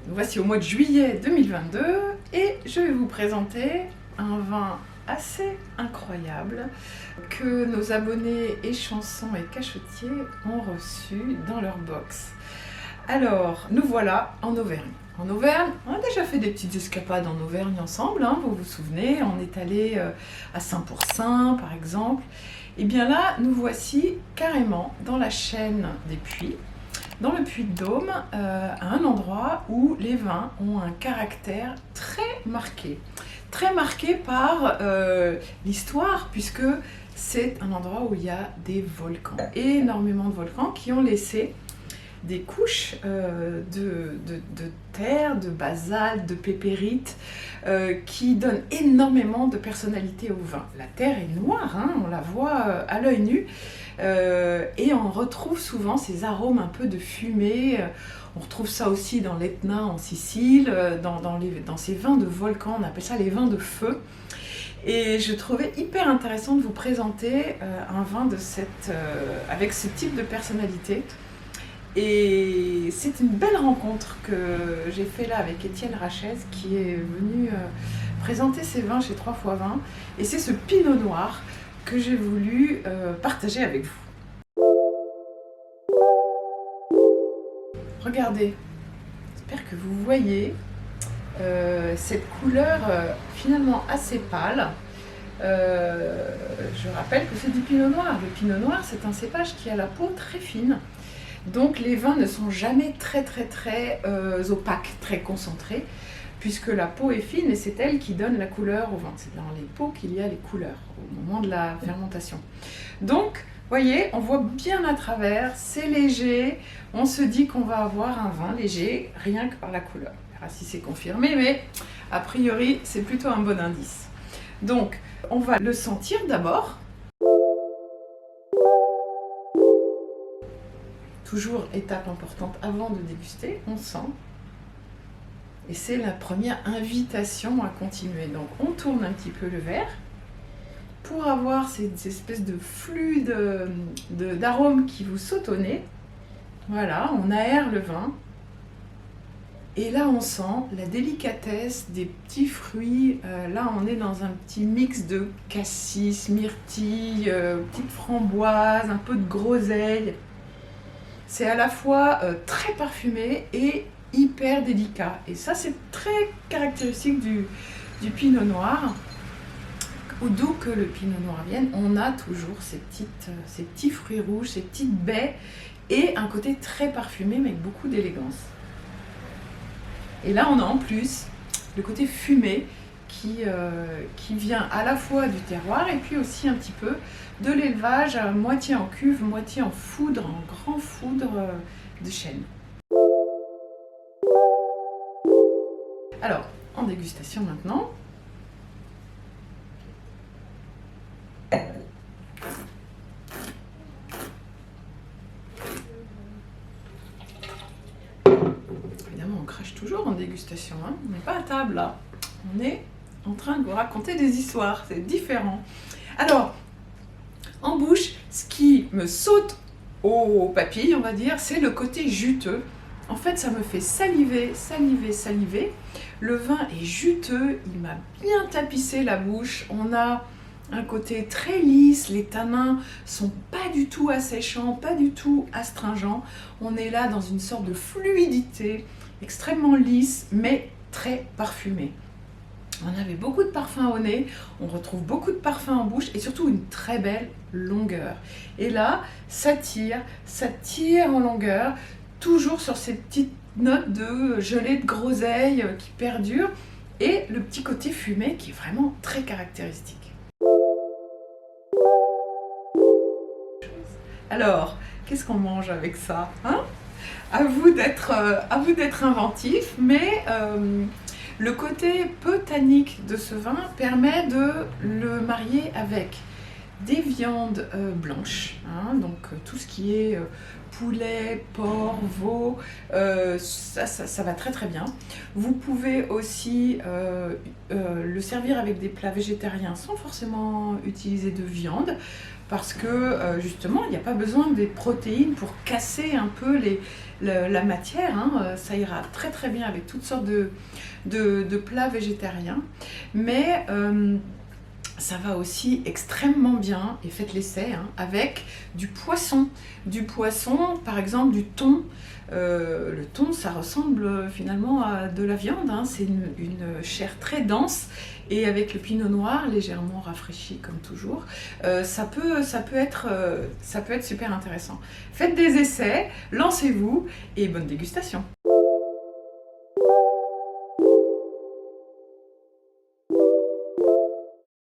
Voici au mois de juillet 2022 et je vais vous présenter un vin assez incroyable que nos abonnés et chansons et cachotiers ont reçu dans leur box. Alors, nous voilà en Auvergne. En Auvergne, on a déjà fait des petites escapades en Auvergne ensemble, hein, vous vous souvenez, on est allé à Saint-Pourçain par exemple. Et bien là, nous voici carrément dans la chaîne des Puys, dans le Puy-de-Dôme, à un endroit où les vins ont un caractère très marqué par l'histoire, puisque c'est un endroit où il y a des volcans, énormément de volcans qui ont laissé des couches de terre, de basalte, de pépérite, qui donnent énormément de personnalité au vin. La terre est noire, hein, on la voit à l'œil nu, et on retrouve souvent ces arômes un peu de fumée. On retrouve ça aussi dans l'Etna en Sicile, dans ces vins de volcan, on appelle ça les vins de feu. Et je trouvais hyper intéressant de vous présenter un vin avec ce type de personnalité. Et c'est une belle rencontre que j'ai fait là avec Étienne Rachez qui est venu présenter ses vins chez 3x20. Et c'est ce Pinot Noir que j'ai voulu partager avec vous. Regardez, j'espère que vous voyez cette couleur finalement assez pâle. Je rappelle que c'est du Pinot Noir. Le Pinot Noir, c'est un cépage qui a la peau très fine. Donc les vins ne sont jamais très opaques, très concentrés, puisque la peau est fine et c'est elle qui donne la couleur au vin. C'est dans les peaux qu'il y a les couleurs au moment de la fermentation. Donc, vous voyez, on voit bien à travers, c'est léger, on se dit qu'on va avoir un vin léger, rien que par la couleur. On verra si c'est confirmé, mais a priori, c'est plutôt un bon indice. Donc, on va le sentir d'abord. Toujours étape importante avant de déguster, on sent. Et c'est la première invitation à continuer. Donc on tourne un petit peu le verre pour avoir ces espèces de flux d'arômes qui vous sautent au nez. Voilà, on aère le vin. Et là on sent la délicatesse des petits fruits. Là on est dans un petit mix de cassis, myrtille, petites framboises, un peu de groseille. C'est à la fois très parfumé et hyper délicat. Et ça, c'est très caractéristique du Pinot Noir. D'où que le Pinot Noir vienne, on a toujours ces petits fruits rouges, ces petites baies et un côté très parfumé mais avec beaucoup d'élégance. Et là, on a en plus le côté fumé qui vient à la fois du terroir et puis aussi un petit peu de l'élevage, moitié en cuve, moitié en foudre, en grand foudre de chêne. Alors, en dégustation maintenant. Évidemment, on crache toujours en dégustation, hein. On n'est pas à table là, on est en train de vous raconter des histoires, c'est différent. Alors, en bouche, ce qui me saute aux papilles, on va dire, c'est le côté juteux. En fait, ça me fait saliver. Le vin est juteux, il m'a bien tapissé la bouche. On a un côté très lisse, les tanins sont pas du tout asséchants, pas du tout astringents. On est là dans une sorte de fluidité extrêmement lisse, mais très parfumée. On avait beaucoup de parfum au nez, on retrouve beaucoup de parfum en bouche et surtout une très belle longueur. Et là, ça tire en longueur, toujours sur ces petites notes de gelée de groseille qui perdurent et le petit côté fumé qui est vraiment très caractéristique. Alors, qu'est-ce qu'on mange avec ça, hein? À vous d'être inventif, mais le côté peu tannique de ce vin permet de le marier avec des viandes blanches, hein, donc tout ce qui est poulet, porc, veau, ça va très bien. Vous pouvez aussi le servir avec des plats végétariens sans forcément utiliser de viande. parce que justement, il n'y a pas besoin des protéines pour casser un peu la matière, hein. Ça ira très très bien avec toutes sortes de plats végétariens, mais ça va aussi extrêmement bien, et faites l'essai, hein, avec du poisson. Du poisson, par exemple du thon. Le thon, ça ressemble finalement à de la viande, hein. C'est une chair très dense, et avec le pinot noir légèrement rafraîchi comme toujours, ça peut être super intéressant. Faites des essais, lancez-vous, et bonne dégustation!